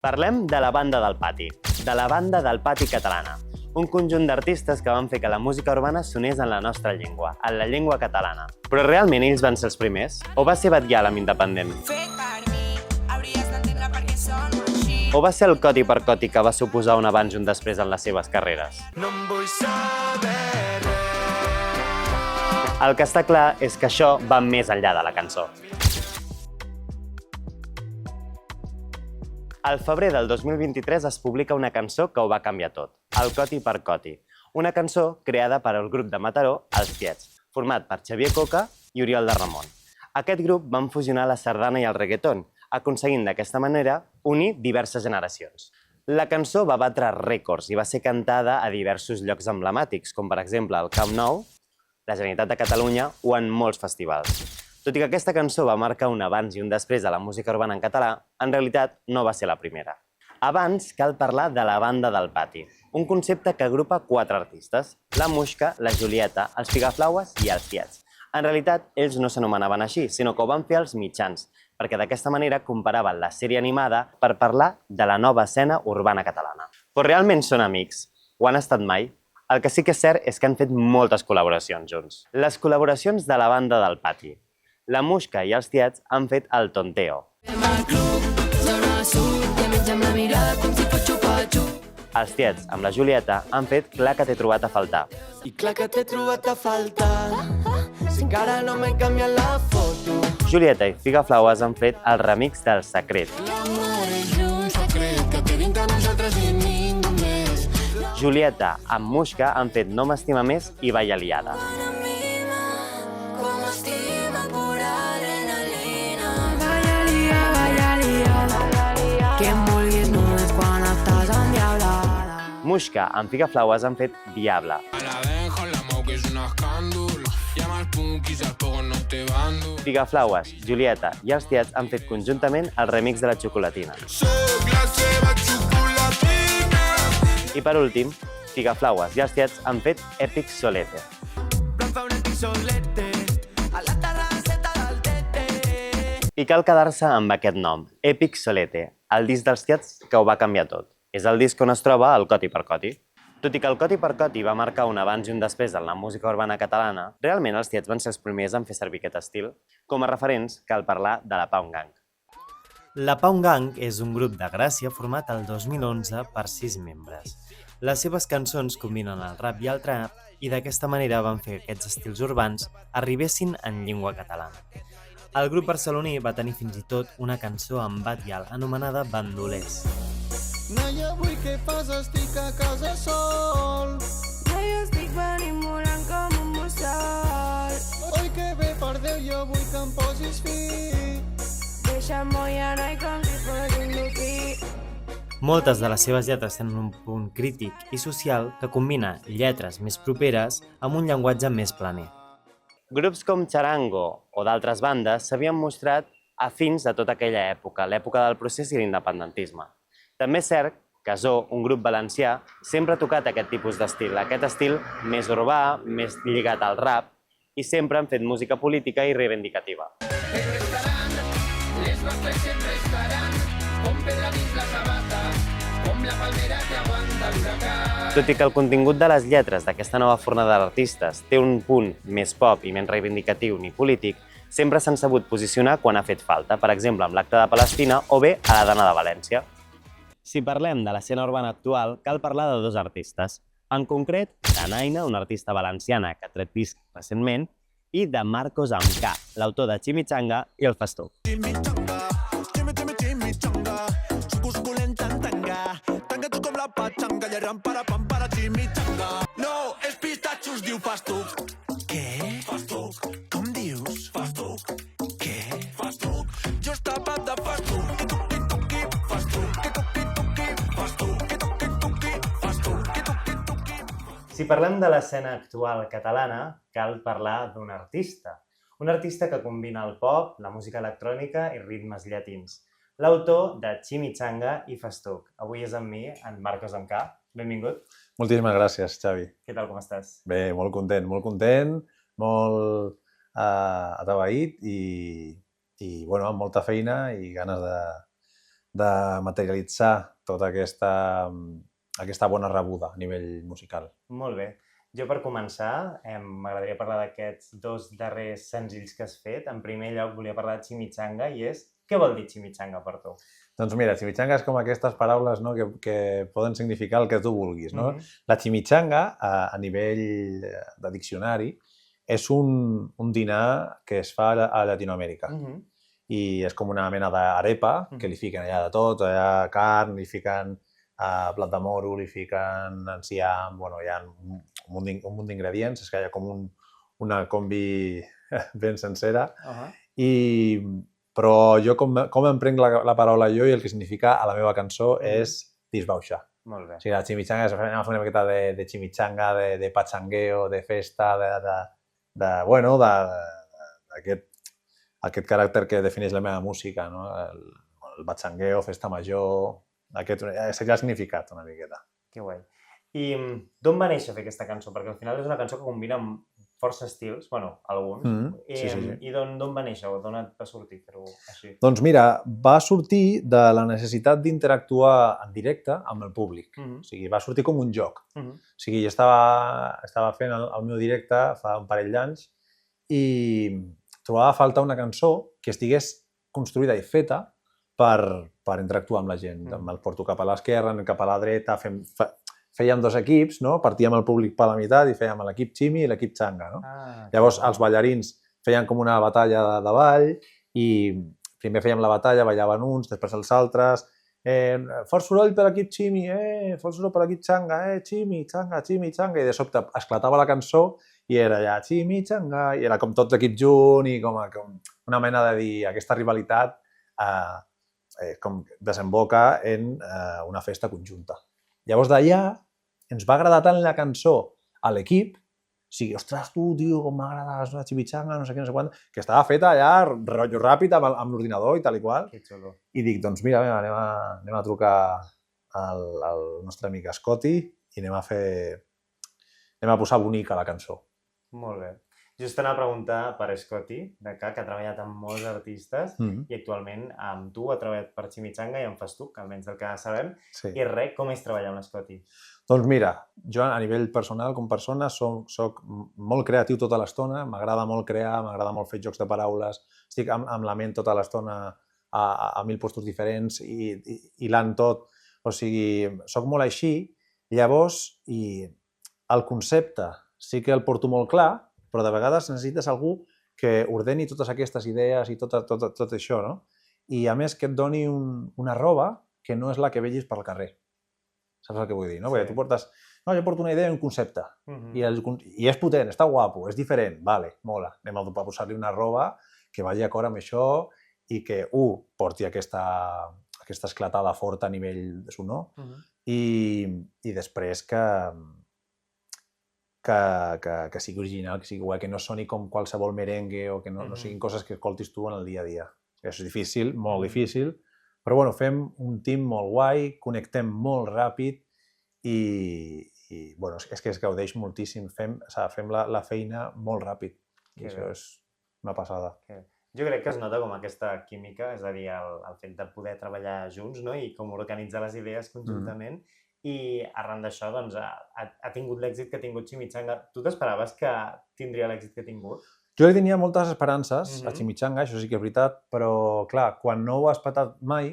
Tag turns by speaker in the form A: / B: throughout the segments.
A: Parlem de la Banda del Pati, de la Banda del Pati catalana, un conjunt d'artistes que van fer que la música urbana sonés en la nostra llengua, en la llengua catalana. Però realment ells van ser els primers? O va ser Batllà amb Independent?
B: Fet per mi, hauries d'entendre per què sono així.
A: O va ser el Coti per Coti que va suposar un abans i un després en les seves carreres?
C: No em vull saber res.
A: El que està clar és que això va més enllà de la cançó. Al febrer del 2023 es publica una cançó que ho va canviar tot, el Coti per Coti, una cançó creada per el grup de Mataró, Els Tiets, format per Xavier Coca i Oriol de Ramon. Aquest grup van fusionar la sardana i el reggaeton, aconseguint d'aquesta manera unir diverses generacions. La cançó va batre rècords i va ser cantada a diversos llocs emblemàtics, com per exemple el Camp Nou, la Generalitat de Catalunya o en molts festivals. Tot i que aquesta cançó va marcar un abans i un després de la música urbana en català, en realitat no va ser la primera. Abans cal parlar de la Banda del Pati, un concepte que agrupa 4 artistes, la Muixca, la Julieta, els Pigaflaues i els Tiets. En realitat, ells no s'anomenaven així, sinó que ho van fer als mitjans, perquè d'aquesta manera comparaven la sèrie animada per parlar de la nova escena urbana catalana. Però realment són amics? Ho han estat mai? El que sí que és cert és que han fet moltes col·laboracions junts. Les col·laboracions de la Banda del Pati. La Muixca i els Tiets han fet el Tonteo. Els Tiets, amb la Julieta, han fet Clar que t'he trobat a faltar.
C: I clar que t'he trobat a faltar, si encara no m'he canviat la foto.
A: Julieta i Pigaflaues han fet el remix del Secret.
C: L'amor és un secret que queda entre nosaltres i ningú més.
A: Julieta amb Muixca han fet No m'estima més i Balla liada. Muixca amb Pigaflaues han fet Diable. Pigaflaues, Julieta i els Tiets han fet conjuntament el remix de la Xocolatina. I per últim, Pigaflaues i els Tiets han fet Èpic Solete. I cal quedar-se amb aquest nom, Èpic Solete, el disc dels Tiets que ho va canviar tot. És el disc on es troba el Coti per Coti. Tot i que el Coti per Coti va marcar un abans i un després en la música urbana catalana, realment els Tiets van ser els primers en fer servir aquest estil. Com a referents, cal parlar de la Pound Gang. La Pound Gang és un grup de Gràcia format el 2011 per 6 membres. Les seves cançons combinen el rap i el trap i d'aquesta manera van fer que aquests estils urbans arribessin en llengua catalana. El grup barceloní va tenir fins i tot una cançó amb Batllà anomenada Bandolers.
C: Noia, avui què fas? Estic a casa sol.
B: Noia, estic venint volant com un mussol.
C: Oi, que bé, per Déu, jo vull que em posis fi.
B: Deixa'm mullar, noi, com si fos un dupí.
A: Moltes de les seves lletres tenen un punt crític i social que combina lletres més properes amb un llenguatge més planer. Grups com Charango o d'altres bandes s'havien mostrat afins a tota aquella època, l'època del procés i l'independentisme. També és cert que Zoo, un grup valencià, sempre ha tocat aquest tipus d'estil, aquest estil més urbà, més lligat al rap, i sempre han fet música política i reivindicativa. Les nostres sempre estaran, com pedra dins la sabata, com la palmera que aguanta l'huracà. Tot i que el contingut de les lletres d'aquesta nova fornada d'artistes té un punt més pop i menys reivindicatiu ni polític, sempre s'han sabut posicionar quan ha fet falta, per exemple amb l'Acte de Palestina o bé a la Dana de València. Si parlem de l'escena urbana actual, cal parlar de 2 artistes. En concret, de Naina, una artista valenciana que ha tret disc recentment, i de Marcos amb K, l'autor de Chimichanga i El Festuc.
C: No, els pistatxos diu Festuc. Què? Festuc. Com dius? Festuc. Què? Festuc. Jo he tapat de Festuc. Que toqui, toqui, Festuc. Que toqui, toqui, Festuc. Que toqui, toqui, Festuc. Que toqui, toqui.
A: Si parlem de l'escena actual catalana, cal parlar d'un artista. Un artista que combina el pop, la música electrònica i ritmes llatins. L'autor de Chimichanga i Festuc. Avui és amb mi, en Marcos amb K. Benvingut.
D: Moltíssimes gràcies, Xavi.
A: Què tal, com estàs?
D: Bé, molt content, molt atabaït i bueno, amb molta feina i ganes de materialitzar tota aquesta bona rebuda a nivell musical.
A: Molt bé. Jo, per començar, m'agradaria parlar d'aquests 2 darrers senzills que has fet. En primer lloc, volia parlar de Chimichanga i és... Què vol dir Chimichanga per tu?
D: Doncs mira, chimichanga és com aquestes paraules, no, que poden significar el que tu vulguis. No?
A: Mhm.
D: La chimichanga, a nivell de diccionari, és un dinar que es fa a Llatinoamèrica. I és com una mena d'arepa que li fiquen allà de tot, allà carn, li fiquen blat de moro, li fiquen enciam, bueno, hi ha un munt d'ingredients, és que hi ha com una combi ben sencera. Però jo com em prenc la paraula jo i el que significa a la meva cançó és disbauxar.
A: Molt bé.
D: O sigui, la chimichanga és una miqueta de chimichanga, de pachangueo, de festa, aquest caràcter que defineix la meva música, no? El pachangueo, festa major, aquest seria el significat una miqueta.
A: Que guai. I d'on va néixer fer aquesta cançó? Perquè al final és una cançó que combina amb força estils, bueno, alguns.
D: Sí.
A: I d'on va néixer o d'on et va sortir fer-ho així?
D: Doncs mira, va sortir de la necessitat d'interactuar en directe amb el públic. O sigui, va sortir com un joc. O sigui, jo estava fent el meu directe fa un parell d'anys i trobava a faltar una cançó que estigués construïda i feta per interactuar amb la gent. El porto cap a l'esquerra, cap a la dreta, fèiem 2 equips, no? Partíem el públic per la meitat i fèiem l'equip Chimi i l'equip Changa. No? Llavors, els ballarins feien com una batalla de ball i primer fèiem la batalla, ballaven uns, després els altres. Fort soroll per l'equip Chimi, fort soroll per l'equip Changa, Chimi, Changa, Chimi, Changa. I de sobte esclatava la cançó i era ja Chimi, Changa, i era com tot l'equip junt i com una mena de dir aquesta rivalitat com desemboca en una festa conjunta. Llavors d'allà ens va agradar tant la cançó a l'equip, o sigui, ostres, tu, tio, com m'agrada la chimichanga, no sé què, no sé quant, que estava feta allà, rotllo ràpid, amb l'ordinador i tal i qual.
A: Que xulo.
D: I dic, doncs mira, anem a trucar al nostre amic Scotty i anem a posar bonica la cançó.
A: Molt bé. Just anava a preguntar per Scotty, que ha treballat amb molts artistes i actualment amb tu ha treballat per Chimichanga i amb Festuc, almenys del que sabem.
D: Sí.
A: I res, com és treballar amb l'Scotty?
D: Doncs mira, jo a nivell personal, com a persona, soc molt creatiu tota l'estona, m'agrada molt crear, m'agrada molt fer jocs de paraules, estic amb la ment tota l'estona a 1000 postos diferents i hilant tot, o sigui, soc molt així, llavors, i el concepte sí que el porto molt clar, però de vegades necessites algú que ordeni totes aquestes idees i tot això, no? I a més que et doni una roba que no és la que vegis pel carrer. Saps el que vull dir, no? Perquè tu portes... No, jo porto una idea i un concepte. I és potent, està guapo, és diferent. Vale, mola. Anem a posar-li una roba que vagi acord amb això i que, porti aquesta esclatada forta a nivell sonor i després que sigui original, que sigui guai, que no soni com qualsevol merengue o que no siguin coses que escoltis tu en el dia a dia. Això és difícil, molt difícil, però bueno, fem un team molt guai, connectem molt ràpid i bueno, és que es gaudeix moltíssim, fem la feina molt ràpid i això és una passada.
A: Jo crec que es nota com aquesta química, és a dir, el fet de poder treballar junts, no? I com organitzar les idees conjuntament. I arran d'això doncs, ha tingut l'èxit que ha tingut Chimichanga. Tu t'esperaves que tindria l'èxit que ha tingut?
D: Jo li tenia moltes esperances a Chimichanga, això sí que és veritat, però clar, quan no ho has patat mai,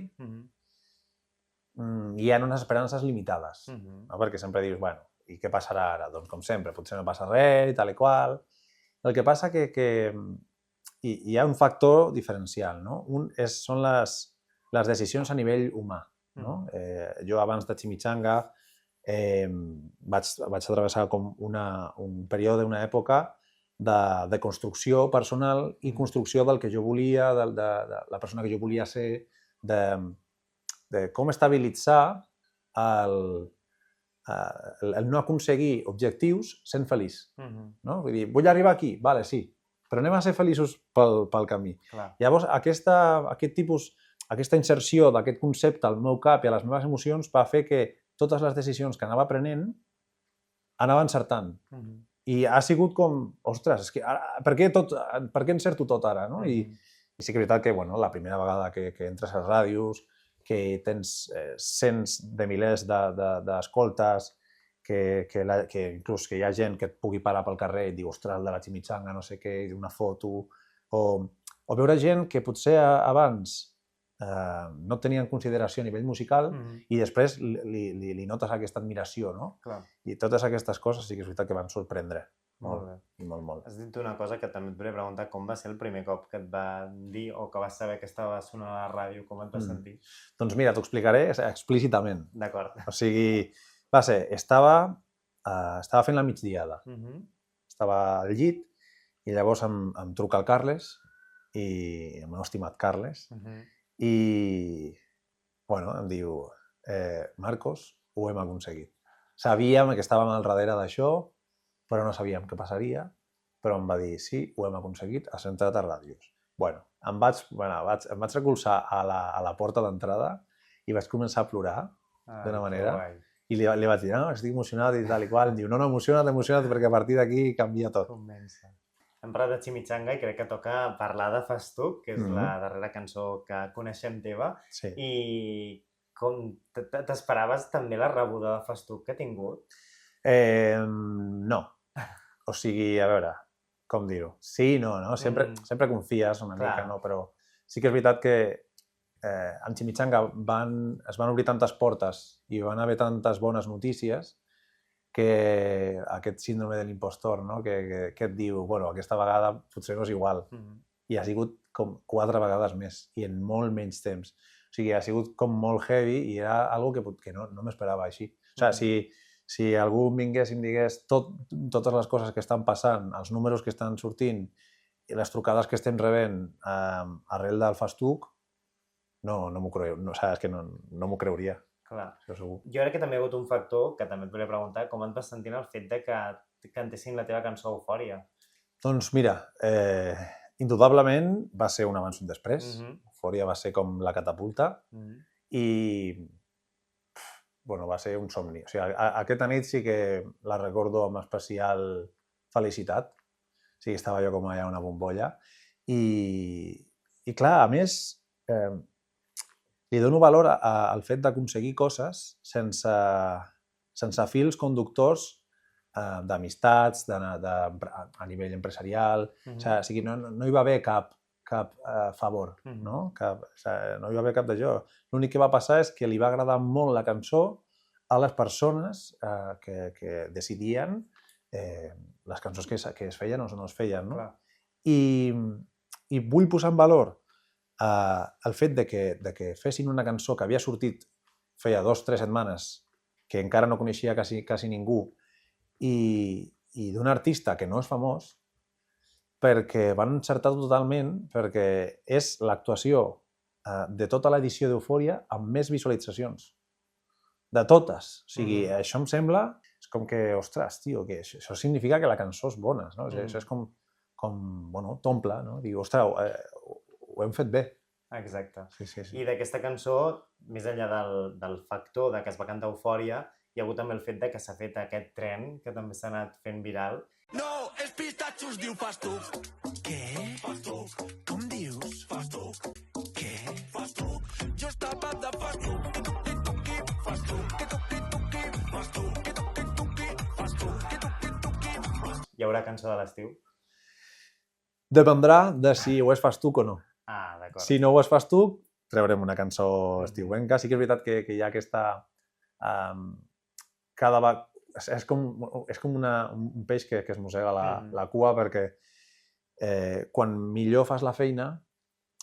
D: hi ha unes esperances limitades, no? Perquè sempre dius, bueno, i què passarà ara? Doncs com sempre, potser no passa res i tal i qual. El que passa que hi ha un factor diferencial, no? Un són les decisions a nivell humà. No? Jo abans de Chimichanga vaig travessar com un període, una època de construcció personal i construcció del que jo volia, de la persona que jo volia ser, de com estabilitzar el no aconseguir objectius sent feliç. No? Vull dir, vull arribar aquí, vale, sí, però anem a ser feliços pel camí. Llavors, aquesta inserció d'aquest concepte al meu cap i a les meves emocions va fer que totes les decisions que anava prenent anava encertant. I ha sigut com, ostres, és que per què encerto tot ara? No? I sí que és veritat que la primera vegada que entres a les ràdios, que tens cents de milers d'escoltes, que inclús que hi ha gent que et pugui parar pel carrer i et diu, ostres, el de la Chimichanga, no sé què, una foto, o veure gent que potser abans no tenia en consideració a nivell musical i després li notes aquesta admiració, no?
A: Clar.
D: I totes aquestes coses sí que és veritat que van sorprendre
A: Molt bé.
D: molt.
A: Has dit una cosa que també et volia preguntar, com va ser el primer cop que et va dir o que vas saber que estava sonant a la ràdio, com et vas sentir?
D: Doncs mira, t'ho explicaré explícitament.
A: D'acord.
D: O sigui, va ser, estava fent la migdiada, estava al llit i llavors em truca el Carles, el meu estimat Carles, i bueno, em diu, Marcos, ho hem aconseguit. Sabíem que estàvem al darrere d'això, però no sabíem què passaria, però em va dir, sí, ho hem aconseguit, has entrat a ràdios. Bueno, em vaig recolzar a la porta d'entrada i vaig començar a plorar d'una manera. I li vaig dir, no, estic emocionat i tal i qual. Em diu, no, emociona't, perquè a partir d'aquí canvia tot.
A: Comença. Hem parlat de Chimichanga i crec que toca parlar de Festuc, que és la darrera cançó que coneixem teva.
D: Sí.
A: I com t'esperaves també la rebuda de Festuc que ha tingut?
D: No. O sigui, a veure, com dir-ho? Sí, no? Sempre confies una mica, no? Però sí que és veritat que amb Chimichanga es van obrir tantes portes i van haver tantes bones notícies que aquest síndrome de l'impostor, no? Que et diu, bueno, aquesta vegada potser no és igual. I ha sigut com 4 vegades més i en molt menys temps. O sigui, ha sigut com molt heavy i era algo que no m'esperava així. O sigui, si algú vingués i em digués totes les coses que estan passant, els números que estan sortint i les trucades que estem rebent arrel del Festuc, no m'ho creuria.
A: Clar.
D: Això segur.
A: Jo crec que també hi ha hagut un factor que també et volia preguntar, com et vas sentir el fet de que cantessin la teva cançó Eufòria?
D: Doncs mira, indudablement va ser un abans i un després. Eufòria va ser com la catapulta i bueno, va ser un somni. O sigui, aquesta nit sí que la recordo amb especial felicitat. O sigui, estava jo com allà una bombolla. I clar, a més, li dono valor al fet d'aconseguir coses sense fils conductors d'amistats, a nivell empresarial. O sigui, no hi va haver cap favor, no? No hi va haver cap d'això. L'únic que va passar és que li va agradar molt la cançó a les persones que decidien les cançons que es feien o no es feien, no? I vull posar en valor el fet de que fessin una cançó que havia sortit feia 2 o 3 setmanes, que encara no coneixia quasi ningú, i d'un artista que no és famós, perquè van encertar totalment, perquè és l'actuació de tota l'edició d'Eufòria amb més visualitzacions. De totes. O sigui, això em sembla... És com que, ostres, tio, que això significa que la cançó és bona, no? Això és com bueno, t'omple, no? Diu, ostres, ho hem fet bé.
A: Exacte.
D: Sí.
A: I d'aquesta cançó, més enllà del factor de que es va cantar Eufòria, hi ha hagut també el fet de que s'ha fet aquest tren, que també s'ha anat fent viral.
C: No, és pistatxos, diu Festuc. Què? Festuc. Com dius? Festuc. Què? Festuc. Jo estava de Festuc. Que toqui, Festuc. Que toqui, Festuc. Que toqui, Festuc. Que toqui.
A: Hi haurà cançó de l'estiu?
D: Dependrà de si ho és Festuc o no.
A: Ah, d'acord.
D: Si no ho és Festuc, treurem una cançó estiuenca. Sí que és veritat que hi ha aquesta... És com un peix que es mossega la cua, perquè quan millor fas la feina,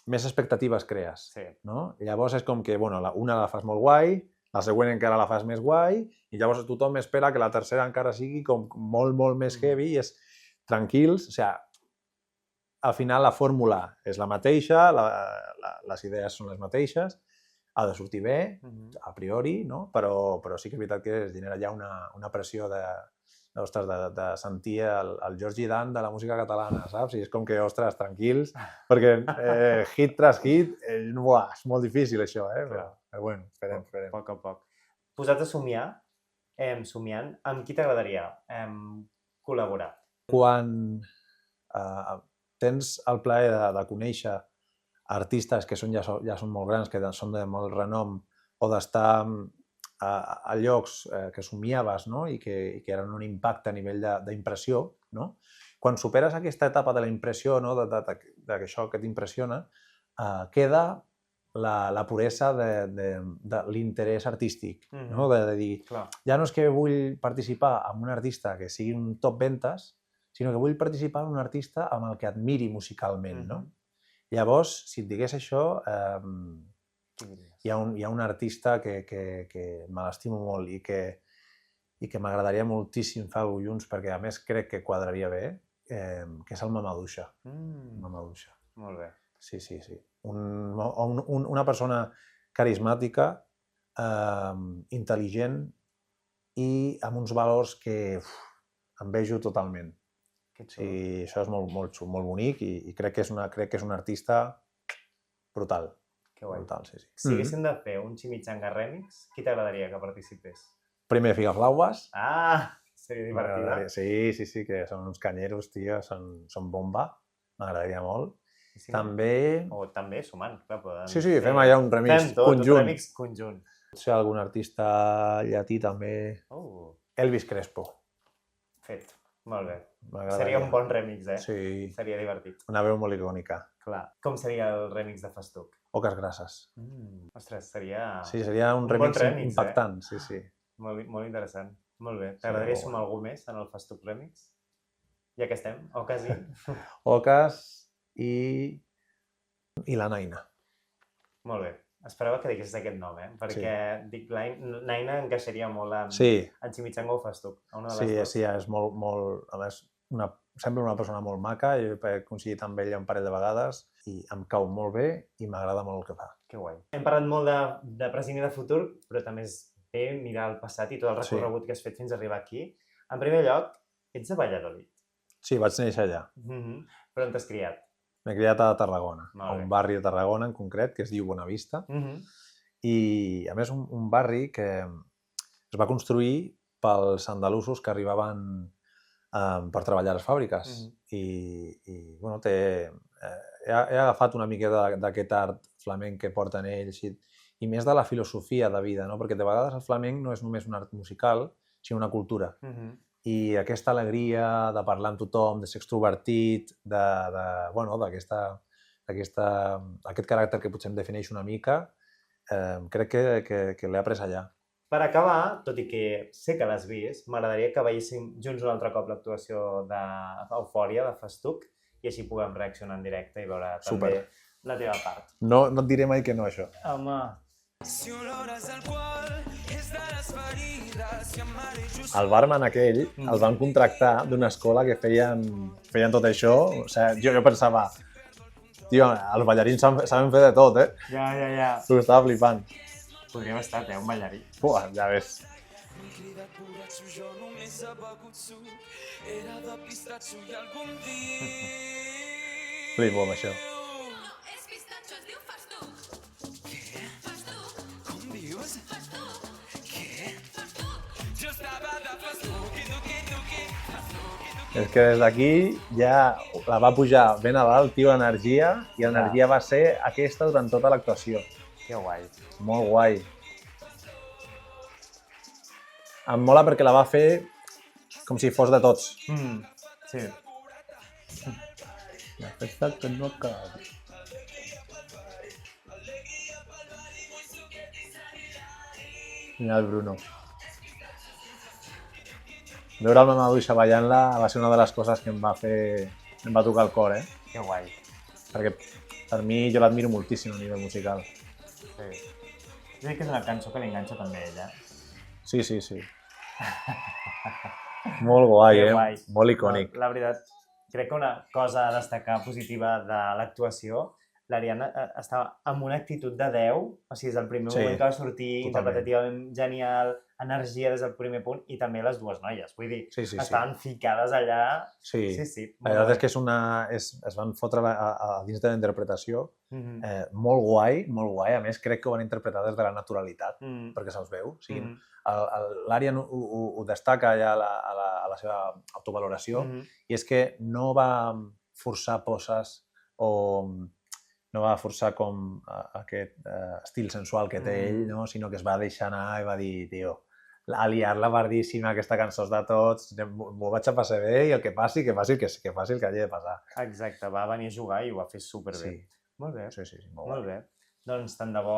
D: més expectatives crees.
A: Sí.
D: No? Llavors és com que una la fas molt guai, la següent encara la fas més guai, i llavors tothom espera que la tercera encara sigui com molt, molt més heavy, i és tranquils. O sigui, al final la fórmula és la mateixa, les idees són les mateixes, ha de sortir bé, a priori, no? Però sí que és veritat que es genera ja una pressió de sentir el Georgie Dan de la música catalana, saps? I és com que, ostres, tranquils, perquè hit tras hit, és molt difícil això, però bueno, esperem.
A: A poc a poc. Posats a somiar, somiant, amb qui t'agradaria col·laborar?
D: Quan tens el plaer de conèixer artistes que ja són molt grans, que són de molt renom, o d'estar a llocs que somiaves, no? I que eren un impacte a nivell d'impressió, no? Quan superes aquesta etapa de la impressió, no? de això que t'impressiona, queda la puresa de l'interès artístic, no? De dir, ja no és que vull participar amb un artista que sigui un top ventes, sinó que vull participar en un artista amb el que admiri musicalment, no? Llavors, si et digués això, hi ha un artista que me l'estimo molt i que m'agradaria moltíssim fer alguna cosa junts, perquè a més crec que quadraria bé, que és el Mamadouxa. Mamadouxa.
A: Molt bé.
D: Sí. Una persona carismàtica, intel·ligent i amb uns valors que em vejo totalment. Sí, això és molt bonic i crec que és un artista brutal.
A: Que guai.
D: Brutal, sí.
A: Si haguéssim de fer un Chimichanga remix, qui t'agradaria que participés?
D: Primer Figaflaues.
A: Seria divertida.
D: Sí, que són uns canyeros, tio, són bomba. M'agradaria molt.
A: També... O també sumant, clar.
D: Sí, fem allà un remix conjunt.
A: Un remix conjunt.
D: Potser algun artista llatí també. Elvis Crespo.
A: Fet. Molt bé. Seria un bon remix,
D: Sí.
A: Seria divertit.
D: Una veu molt icònica.
A: Clar. Com seria el remix de Festuc?
D: Oques grasses.
A: Ostres, seria...
D: Sí, seria un remix impactant, sí.
A: Molt interessant. Molt bé. T'agradaria sumar algú més en el Festuc remix? Ja que estem, Ocas i...
D: Ocas i la Naina.
A: Molt bé. Esperava que diguessis aquest nom, perquè dic, Naina encaixaria molt en Chimichanga o Festuc.
D: Sí, és molt... A més, sembla una persona molt maca, jo he coincidit amb ella un parell de vegades i em cau molt bé i m'agrada molt el que fa.
A: Que guai. Hem parlat molt de present i de futur, però també és bé mirar el passat i tot el recorregut que has fet fins a arribar aquí. En primer lloc, ets de Valladolid.
D: Sí, vaig néixer allà.
A: Però on t'has criat?
D: M'he criat a Tarragona, a un barri de Tarragona en concret, que es diu Bonavista. I, a més, un barri que es va construir pels andalusos que arribaven per treballar a les fàbriques. I bueno, he agafat una miqueta d'aquest art flamenc que porten ells i més de la filosofia de vida, no? Perquè de vegades el flamenc no és només un art musical, sinó una cultura. I aquesta alegria de parlar amb tothom, de ser extrovertit, d'aquest caràcter que potser em defineix una mica, crec que l'he après allà.
A: Per acabar, tot i que sé que l'has vist, m'agradaria que veiéssim junts un altre cop l'actuació d'Eufòria, de Festuc, i així puguem reaccionar en directe i veure també la teva part.
D: No et diré mai que no, això.
A: Home...
D: El barman aquell el van contractar d'una escola que feien tot això. O sigui, jo pensava, tio, els ballarins saben fer de tot,
A: Ja.
D: Tu estava flipant.
A: Podríem estar, un ballarí.
D: Ja ves. Flipo amb això. És que des d'aquí ja la va pujar ben a dalt, tio, l'energia, i l'energia va ser aquesta durant tota l'actuació.
A: Que guai.
D: Molt guai. Em mola perquè la va fer com si fos de tots.
A: Sí.
D: La festa que no acaba. Mira el Bruno. Veure el Mamadouxa ballant-la va ser una de les coses que em va tocar el cor,
A: Que guai.
D: Perquè per mi jo l'admiro moltíssim a nivell musical.
A: Sí. Jo dic que és una cançó que li enganxa també a ella.
D: Sí. Molt guai,
A: guai.
D: Molt icònic.
A: La veritat, crec que una cosa a destacar positiva de l'actuació, l'Ariana estava amb una actitud de 10, o sigui, des del primer moment que va sortir, interpretativament genial, energia des del primer punt, i també les dues noies. Vull dir, estaven ficades allà. Sí.
D: La veritat és que es van fotre a dins de la interpretació. Molt guai. A més, crec que ho van interpretar des de la naturalitat, perquè se'ls veu. L'Arian ho destaca ja a la seva autovaloració, i és que no va forçar poses no va forçar com aquest estil sensual que té ell, no? Sinó que es va deixar anar i va dir, tio, a liar-la pardíssima, aquesta cançó és de tots, m'ho vaig a passar bé i el que passi el que hagi de passar.
A: Exacte, va venir a jugar i ho va fer superbé.
D: Sí.
A: Molt bé.
D: Sí, molt
A: Molt bé. Doncs tant de bo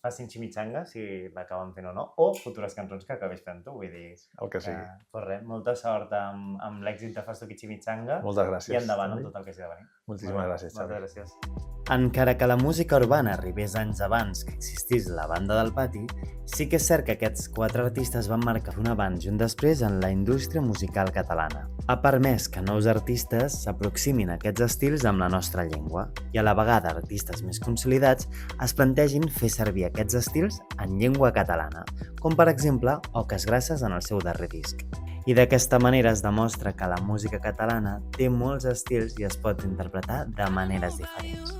A: facin Chimichanga, si l'acaben fent o no, o futures cançons que acabés fent tu, vull dir...
D: El que sigui.
A: Pues res, molta sort amb l'èxit de Fastoc i Chimichanga.
D: Moltes gràcies.
A: I endavant amb tot el que hagi de venir.
D: Moltíssimes gràcies, Xavi.
A: Moltes gràcies. Encara que la música urbana arribés anys abans que existís la banda del pati, sí que és cert que aquests 4 artistes van marcar un abans i un després en la indústria musical catalana. Ha permès que nous artistes s'aproximin a aquests estils amb la nostra llengua i a la vegada artistes més consolidats es plantegin fer servir aquests estils en llengua catalana, com per exemple Oques Grasses en el seu darrer disc. I d'aquesta manera es demostra que la música catalana té molts estils i es pot interpretar de maneres diferents.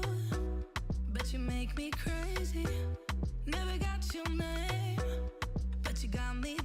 B: But you make me crazy. Never got your name, but you got me